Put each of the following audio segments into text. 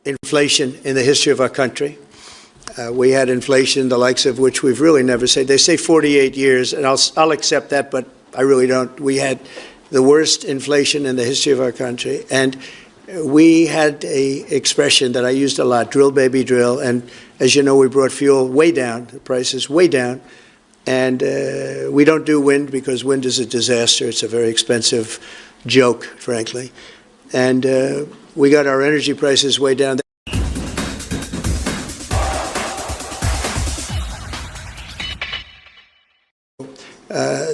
inflation in the history of our country. We had inflation, the likes of which we've really never seen. They say 48 years, and I'll accept that, but I really don't. We had the worst inflation in the history of our country, and we had a expression that I used a lot, drill, baby, drill, and as you know, we brought fuel way down, the prices way down, and we don't do wind because wind is a disaster. It's a very expensive joke, frankly, and we got our energy prices way down.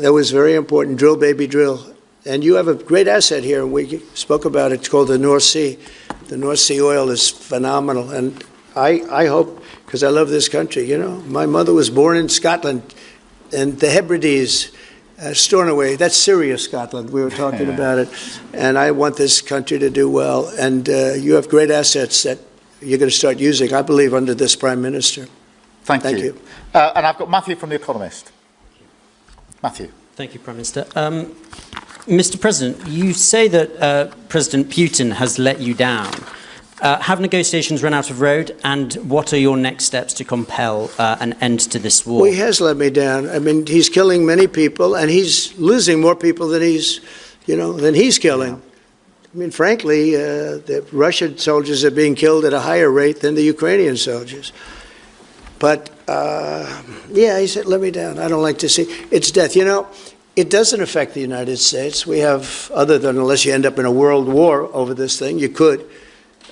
That was very important, drill, baby, drill. And you have a great asset here, and we spoke about it. It's called the North Sea. The North Sea oil is phenomenal, and I hope, because I love this country, you know. My mother was born in Scotland, and the Hebrides, Stornoway, that's Syria, Scotland. We were talking about it, and I want this country to do well. And you have great assets that you're going to start using, I believe, under this Prime Minister. Thank you. And I've got Matthew from The Economist. Matthew. Thank you, Prime Minister. Mr. President, you say that President Putin has let you down. Have negotiations run out of road, and what are your next steps to compel an end to this war? Well, he has let me down. I mean, he's killing many people, and he's losing more people than he's killing. I mean, frankly, the Russian soldiers are being killed at a higher rate than the Ukrainian soldiers. But, yeah, he said, let me down. I don't like to see. It's death. You know, it doesn't affect the United States. We have, other than unless you end up in a world war over this thing, you could.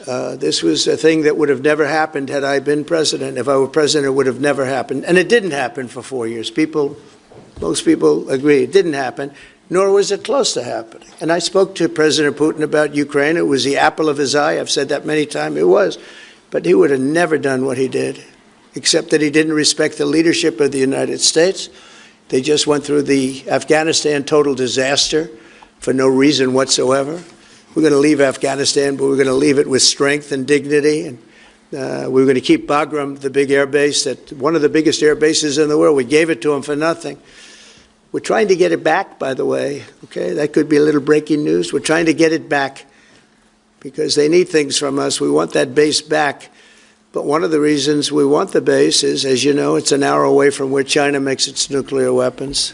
This was a thing that would have never happened had I been president. If I were president, it would have never happened. And it didn't happen for 4 years. Most people agree it didn't happen, nor was it close to happening. And I spoke to President Putin about Ukraine. It was the apple of his eye. I've said that many times. It was. But he would have never done what he did, except that he didn't respect the leadership of the United States. They just went through the Afghanistan total disaster for no reason whatsoever. We're going to leave Afghanistan, but we're going to leave it with strength and dignity. And we're going to keep Bagram, the big air base, one of the biggest air bases in the world. We gave it to them for nothing. We're trying to get it back, by the way. Okay, that could be a little breaking news. We're trying to get it back because they need things from us. We want that base back. But one of the reasons we want the base is, as you know, it's an hour away from where China makes its nuclear weapons.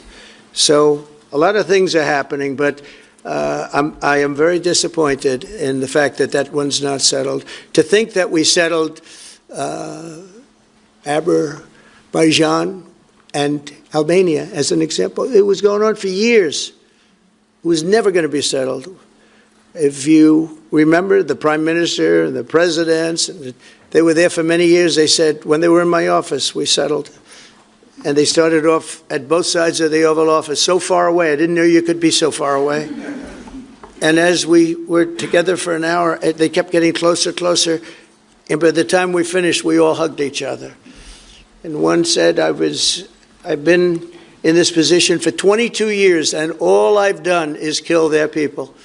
So a lot of things are happening, but I am very disappointed in the fact that that one's not settled. To think that we settled Azerbaijan and Albania as an example, it was going on for years. It was never going to be settled. If you remember, the Prime Minister and the presidents, they were there for many years. They said, when they were in my office, we settled. And they started off at both sides of the Oval Office, so far away. I didn't know you could be so far away. And as we were together for an hour, they kept getting closer, closer. And by the time we finished, we all hugged each other. And one said, I've been in this position for 22 years, and all I've done is kill their people.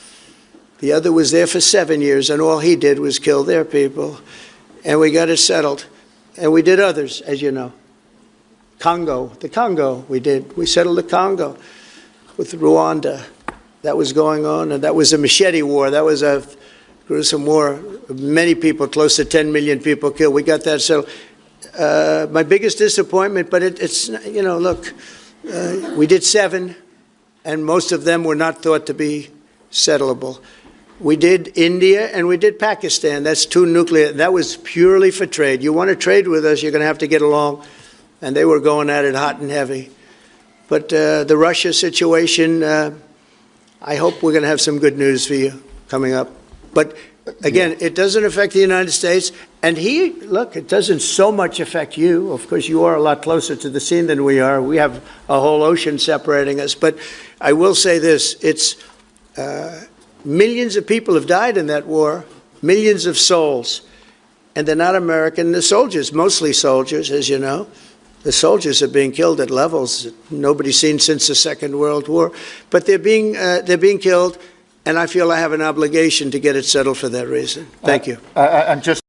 The other was there for 7 years, and all he did was kill their people. And we got it settled. And we did others, as you know. The Congo, we settled the Congo with Rwanda. That was going on, and that was a machete war. That was a gruesome war. Many people, close to 10 million people killed. We got that settled. My biggest disappointment, but it's, you know, look, we did 7, and most of them were not thought to be settleable. We did India and we did Pakistan. That's 2 nuclear. That was purely for trade. You want to trade with us, you're going to have to get along. And they were going at it hot and heavy. But the Russia situation, I hope we're going to have some good news for you coming up. But again, it doesn't affect the United States. And look, it doesn't so much affect you. Of course, you are a lot closer to the scene than we are. We have a whole ocean separating us. But I will say this, it's millions of people have died in that war, millions of souls. And they're not American. The soldiers, mostly soldiers, as you know. The soldiers are being killed at levels that nobody's seen since the Second World War. But they're being killed, and I feel I have an obligation to get it settled for that reason. Thank you. And just